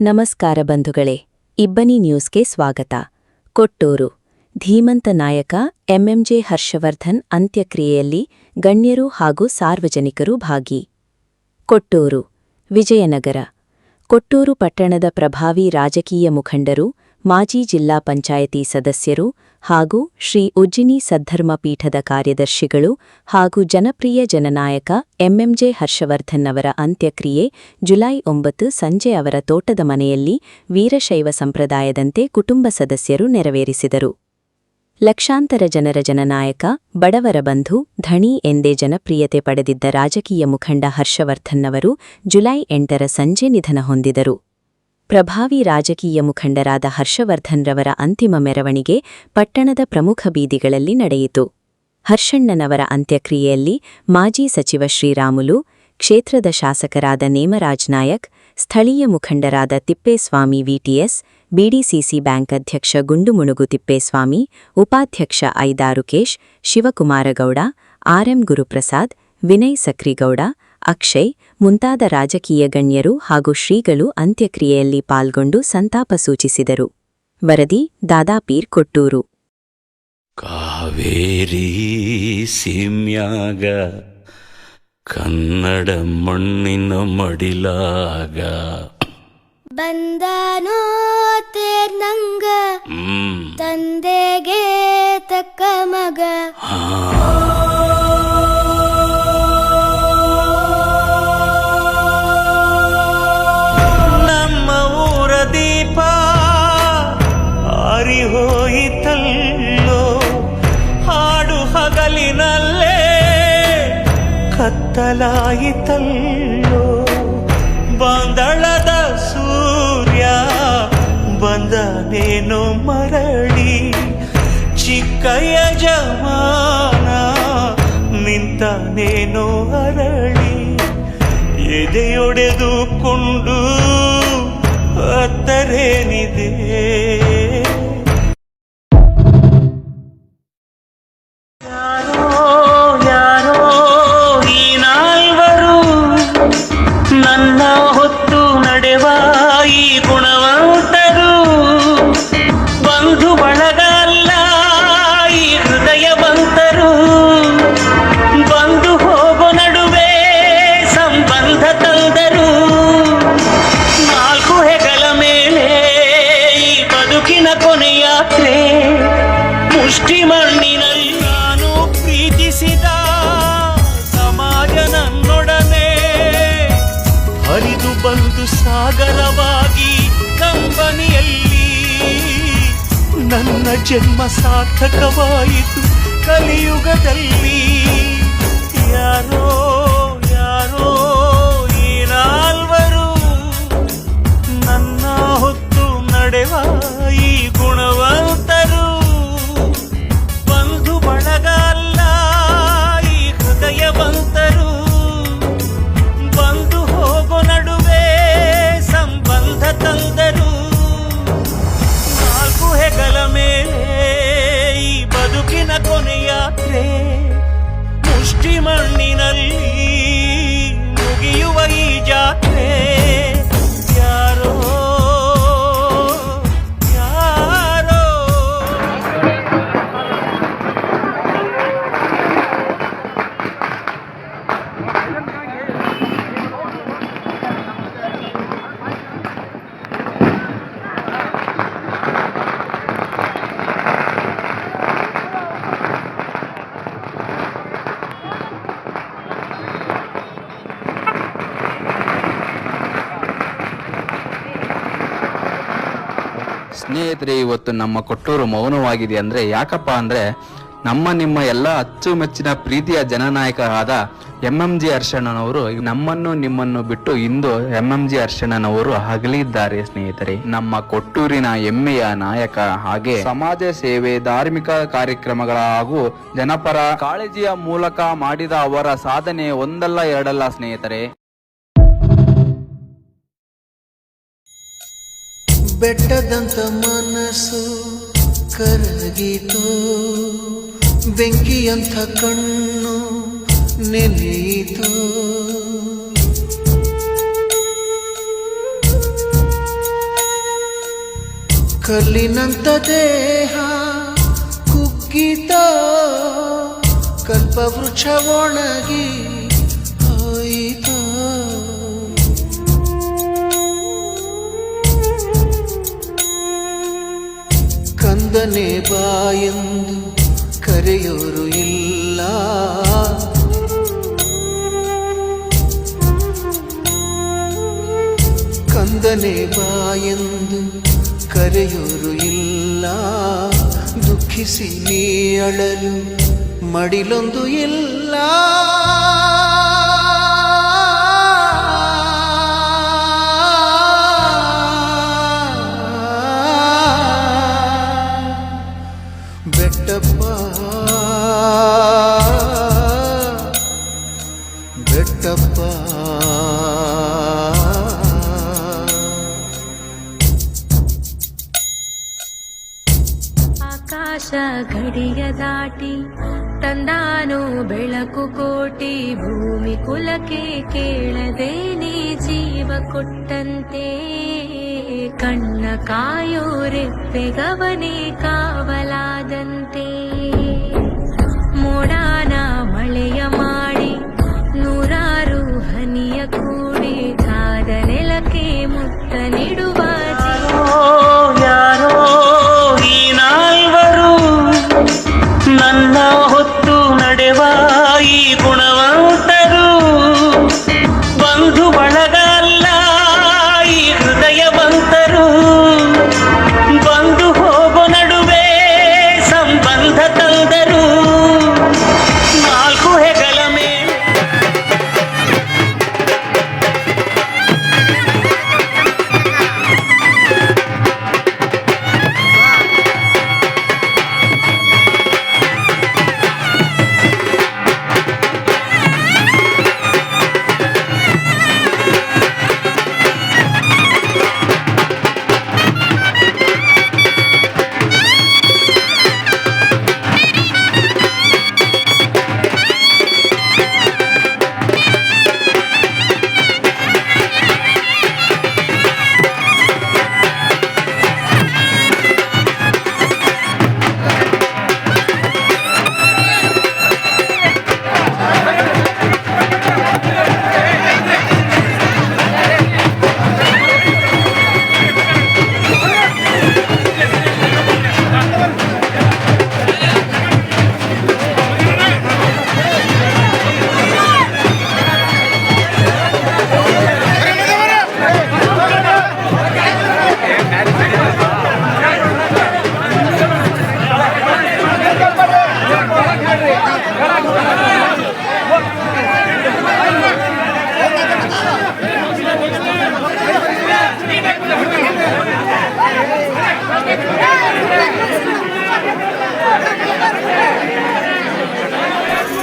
ನಮಸ್ಕಾರ ಬಂಧುಗಳೇ, ಇಬ್ಬನಿ ನ್ಯೂಸ್ಗೆ ಸ್ವಾಗತ. ಕೊಟ್ಟೂರು ಧೀಮಂತ ನಾಯಕ ಎಂಎಂಜೆ ಹರ್ಷವರ್ಧನ್ ಅಂತ್ಯಕ್ರಿಯೆಯಲ್ಲಿ ಗಣ್ಯರು ಹಾಗೂ ಸಾರ್ವಜನಿಕರು ಭಾಗಿ. ಕೊಟ್ಟೂರು ವಿಜಯನಗರ ಕೊಟ್ಟೂರು ಪಟ್ಟಣದ ಪ್ರಭಾವಿ ರಾಜಕೀಯ ಮುಖಂಡರು, ಮಾಜಿ ಜಿಲ್ಲಾ ಪಂಚಾಯತಿ ಸದಸ್ಯರು ಹಾಗೂ ಶ್ರೀ ಉಜ್ಜಿನಿ ಸದ್ಧರ್ಮ ಪೀಠದ ಕಾರ್ಯದರ್ಶಿಗಳು ಹಾಗೂ ಜನಪ್ರಿಯ ಜನನಾಯಕ ಎಂಎಂಜೆ ಹರ್ಷವರ್ಧನ್ ಅವರ ಅಂತ್ಯಕ್ರಿಯೆ ಜುಲೈ 9 ಸಂಜೆ ಅವರ ತೋಟದ ಮನೆಯಲ್ಲಿ ವೀರಶೈವ ಸಂಪ್ರದಾಯದಂತೆ ಕುಟುಂಬ ಸದಸ್ಯರು ನೆರವೇರಿಸಿದರು. ಲಕ್ಷಾಂತರ ಜನರ ಜನನಾಯಕ, ಬಡವರ ಬಂಧು, ಧಣಿ ಎಂದೇ ಜನಪ್ರಿಯತೆ ಪಡೆದಿದ್ದ ರಾಜಕೀಯ ಮುಖಂಡ ಹರ್ಷವರ್ಧನ್ ಅವರು ಜುಲೈ 8 ಸಂಜೆ ನಿಧನ ಹೊಂದಿದರು. ಪ್ರಭಾವಿ ರಾಜಕೀಯ ಮುಖಂಡರಾದ ಹರ್ಷವರ್ಧನ್ ರವರ ಅಂತಿಮ ಮೆರವಣಿಗೆ ಪಟ್ಟಣದ ಪ್ರಮುಖ ಬೀದಿಗಳಲ್ಲಿ ನಡೆಯಿತು. ಹರ್ಷಣ್ಣನವರ ಅಂತ್ಯಕ್ರಿಯೆಯಲ್ಲಿ ಮಾಜಿ ಸಚಿವ ಶ್ರೀರಾಮುಲು, ಕ್ಷೇತ್ರದ ಶಾಸಕರಾದ ನೇಮರಾಜ್ ನಾಯಕ್, ಸ್ಥಳೀಯ ಮುಖಂಡರಾದ ತಿಪ್ಪೇಸ್ವಾಮಿ ವಿಟಿಎಸ್, ಬಿಡಿಸಿಸಿ ಬ್ಯಾಂಕ್ ಅಧ್ಯಕ್ಷ ಗುಂಡುಮುಣುಗು ತಿಪ್ಪೇಸ್ವಾಮಿ, ಉಪಾಧ್ಯಕ್ಷ ಐದಾರುಕೇಶ್, ಶಿವಕುಮಾರಗೌಡ, ಆರ್ಎಂ ಗುರುಪ್ರಸಾದ್, ವಿನಯ್ ಸಕ್ರಿಗೌಡ, ಅಕ್ಷಯ್ ಮುಂತಾದ ರಾಜಕೀಯ ಗಣ್ಯರು ಹಾಗೂ ಶ್ರೀಗಳು ಅಂತ್ಯಕ್ರಿಯೆಯಲ್ಲಿ ಪಾಲ್ಗೊಂಡು ಸಂತಾಪ ಸೂಚಿಸಿದರು. ವರದಿ ದಾದಾಪೀರ್, ಕೊಟ್ಟೂರು. ಕಾವೇರಿ ಸೀಮ್ಯಾಗ ಕನ್ನಡ ಮಣ್ಣಿನ ಮಡಿಲಾಗ ಬಂದಾನೋ ತೇರ್ನಂಗ ತಂದೆಗೆ ತಕ್ಕ ಮಗ. ನಮ್ಮ ಊರ ದೀಪ ಆರಿಹೋಯಿತಲ್ಲೋ, ಹಾಡು ಹಗಲಿನಲ್ಲೇ ಕತ್ತಲಾಯಿತಲ್ಲೋ, ಬಾಂದಳದ ಸೂರ್ಯ ಬಂದನೇನೋ ಮರಳಿ, ಚಿಕ್ಕಯ್ಯ ಜಮಾನ ನಿಂತನೇನೋ ಅರಳಿ, ಎದೆಯೊಡೆದುಕೊಂಡು ಅತ್ತರೇನಿದೆ. ಯಾರೋ ಯಾರೋ ಈ ನಾಲ್ವರು ನನ್ನ ಹೊತ್ತು ನಡೆವ ಈ ಗುಣವಂತರು, ಬಂಧು ಬಳಗ ಅಲ್ಲ ಈ ಹೃದಯವಂತರು, ಬಂದು ಹೋಗೋ ನಡುವೆ ಸಂಬಂಧ ತಂದರು, ನಾಲ್ಕು ಹೆಗಲ ಮೇಲೆ ಈ ಬದುಕಿನ ಕೊನೆಯಾತ್ರೆ, ಮುಷ್ಟಿ ಮಣ್ಣಿನಲ್ಲಿ ನಾನು ಪ್ರೀತಿಸಿದ ಸಮಾಜ ನನ್ನೊಡನೆ ಹರಿದು ಬಂದು ಸಾಗರವಾಗಿ ಕಂಬನಿಯಲ್ಲಿ ನನ್ನ ಜನ್ಮ ಸಾರ್ಥಕವಾಯಿತು ಕಲಿಯುಗದಲ್ಲಿ. ಯಾರೋ ಯಾರೋ ಈ ನಾಲ್ವರು ನನ್ನ ಹೊತ್ತು ನಡೆವ ಈ ಗುಣವಂತರು, ಬಂಧು ಬಳಗ ಅಲ್ಲ ಈ ಹೃದಯವಂತರು, ಬಂದು ಹೋಗೋ ನಡುವೆ ಸಂಬಂಧ ತಂದರು, ನಾಲ್ಕು ಹೆಗಲ ಮೇಲೆ ಈ ಬದುಕಿನ ಕೊನೆಯಾತ್ರೆ, ಮುಷ್ಟಿ ಮಣ್ಣಿನಲ್ಲಿ ಮುಗಿಯುವ ಈ ಜಾತ್ರೆ. ಯಾರೋ ಯಾರೋ ಸ್ನೇಹಿತರೆ, ಇವತ್ತು ನಮ್ಮ ಕೊಟ್ಟೂರು ಮೌನವಾಗಿದೆ ಅಂದ್ರೆ ಯಾಕಪ್ಪ ಅಂದ್ರೆ ನಿಮ್ಮ ಎಲ್ಲ ಅಚ್ಚುಮೆಚ್ಚಿನ ಪ್ರೀತಿಯ ಜನನಾಯಕರಾದ ಎಂಎಂಜಿ ಹರ್ಷಣ್ಣನವರು ನಮ್ಮನ್ನು ನಿಮ್ಮನ್ನು ಬಿಟ್ಟು ಇಂದು ಎಂಎಂಜಿ ಹರ್ಷಣ್ಣನವರು ಅಗಲಿದ್ದಾರೆ. ಸ್ನೇಹಿತರೆ, ನಮ್ಮ ಕೊಟ್ಟೂರಿನ ಹೆಮ್ಮೆಯ ನಾಯಕ, ಹಾಗೆ ಸಮಾಜ ಸೇವೆ, ಧಾರ್ಮಿಕ ಕಾರ್ಯಕ್ರಮಗಳ ಹಾಗೂ ಜನಪರ ಕಾಳಜಿಯ ಮೂಲಕ ಮಾಡಿದ ಅವರ ಸಾಧನೆ ಒಂದಲ್ಲ ಎರಡಲ್ಲ ಸ್ನೇಹಿತರೆ. ಬೆಟ್ಟದಂತ ಮನಸ್ಸು ಕರಗಿತು, ಬೆಂಕಿಯಂಥ ಕಣ್ಣು ನೆನೆಯಿತು. ಕಲ್ಲಿನಂತ ದೇಹ ಕುಗ್ಗಿತ ಕಲ್ಪವೃಕ್ಷ ಒಣಗಿ ಹೋಯಿತು. ಕಂದನೆ ಬಾಯೆಂದು ಕರೆಯೋರು ಇಲ್ಲ, ಕಂದನೆ ಬಾಯೆಂದು ಕರೆಯೋರು ಇಲ್ಲ. ದುಃಖಿಸಿ ನೀ ಅಳಲು ಮಡಿಲೊಂದು ಇಲ್ಲ. ಬೆಟ್ಟಪ್ಪ ಬೆಟ್ಟಪ್ಪ ಆಕಾಶ ಗಡಿಯ ದಾಟಿ ತಂದಾನು ಬೆಳಕು ಕೋಟಿ, ಭೂಮಿ ಕುಲಕ್ಕೆ ಕೇಳದೆ ನೀ ಜೀವ ಕೊಟ್ಟಂತೆ. ಕಣ್ಣ ಕಾಯೋ ರೆಪ್ಪೆಗವನೇ ಕಾವಲಾದಂತೆ. ಮೋಡಾನ ಮಳೆಯ ಮಾಡಿ ನೂರಾರು ಹನಿಯ ಕೂಡಿ ಕಾದ ನೆಲಕ್ಕೆ ಮುತ್ತ ನೀಡುವ ಯಾರೋ ಈ ನಾಲ್ವರು ನನ್ನ ಹೊತ್ತು ನಡೆವ ಈ ಗುಣವಂತರು. ಬಂಧು ಬಳಗ ಅಲ್ಲ ಈ ಹೃದಯವಂತರು. ಬಂದು ಹೋಗೋ ನಡುವೆ ಸಂಬಂಧ ತಂದರು. ನಾಲ್ಕು ಹೆಗಲ ಮೇಲೆ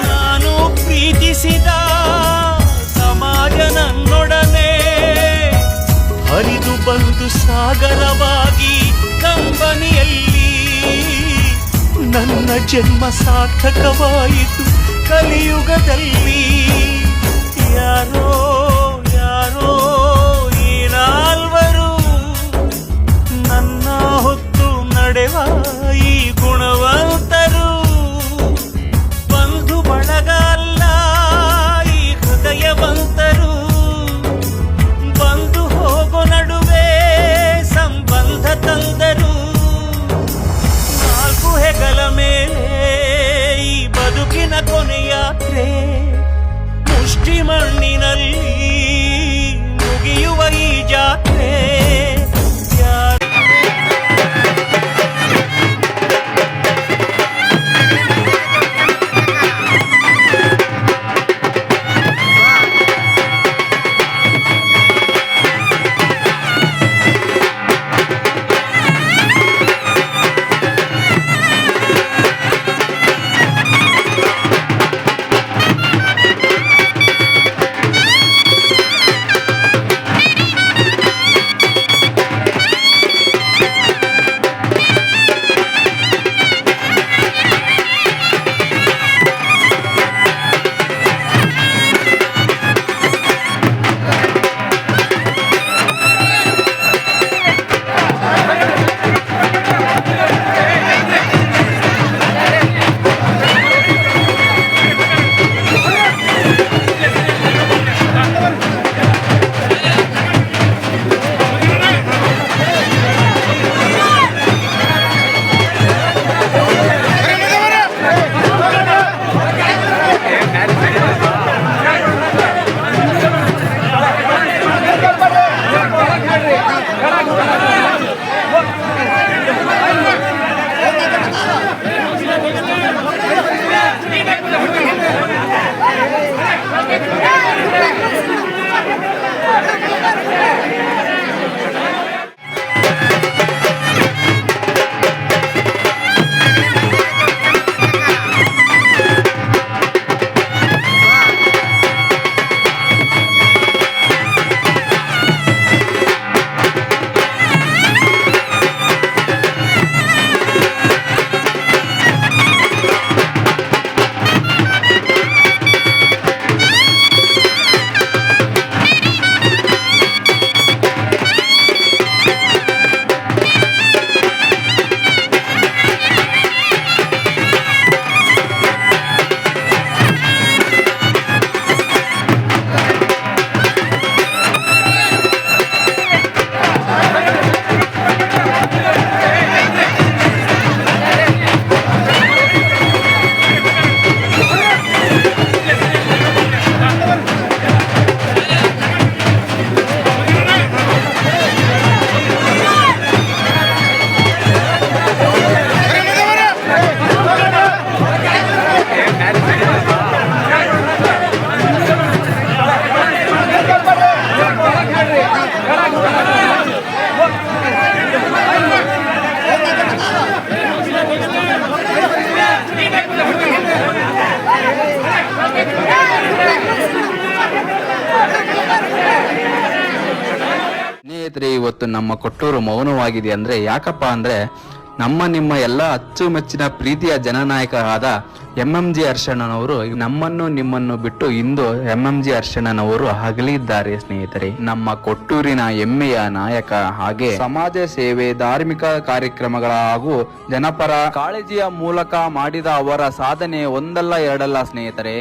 ನಾನು ಪ್ರೀತಿಸಿದ ಸಮಾಜ ನನ್ನೊಡನೆ ಹರಿದು ಬಂದು ಸಾಗರವಾಗಿ ಕಂಬನಿಯಲ್ಲಿ ನನ್ನ ಜನ್ಮ ಸಾರ್ಥಕವಾಯಿತು ಕಲಿಯುಗದಲ್ಲಿ. ಯಾರೋ ಯಾರೋ ಈ ನಾಲ್ವರು ನನ್ನ ಹೊತ್ತು ನಡೆವ ಈ ಗುಣವಂತರು. ಬಂಧು ಬಳಗ ಅಲ್ಲ ಈ ಹೃದಯವಂತರು. ಬಂದು ಹೋಗೋ ನಡುವೆ ಸಂಬಂಧ ತಂದರು. ನಾಲ್ಕು ಹೆಗಲ ಮೇಲೆ ಈ ಬದುಕಿನ ಕೊನೆಯಾತ್ರೆ. ಮುಷ್ಟಿ ಮಣ್ಣಿನಲ್ಲಿ ಸ್ನೇಹಿತರೆ, ಇವತ್ತು ನಮ್ಮ ಕೊಟ್ಟೂರು ಮೌನವಾಗಿದೆ ಅಂದ್ರೆ ಯಾಕಪ್ಪ ಅಂದ್ರೆ ನಮ್ಮ ನಿಮ್ಮ ಎಲ್ಲ ಅಚ್ಚುಮೆಚ್ಚಿನ ಪ್ರೀತಿಯ ಜನನಾಯಕರಾದ MMG ಹರ್ಷಣ್ಣನವರು ನಮ್ಮನ್ನು ನಿಮ್ಮನ್ನು ಬಿಟ್ಟು ಇಂದು MMG ಹರ್ಷಣ್ಣನವರು ಅಗಲಿದ್ದಾರೆ. ಸ್ನೇಹಿತರೆ, ನಮ್ಮ ಕೊಟ್ಟೂರಿನ ಹೆಮ್ಮೆಯ ನಾಯಕ, ಹಾಗೆ ಸಮಾಜ ಸೇವೆ, ಧಾರ್ಮಿಕ ಕಾರ್ಯಕ್ರಮಗಳ ಹಾಗೂ ಜನಪರ ಕಾಳಜಿಯ ಮೂಲಕ ಮಾಡಿದ ಅವರ ಸಾಧನೆ ಒಂದಲ್ಲ ಎರಡಲ್ಲ ಸ್ನೇಹಿತರೆ.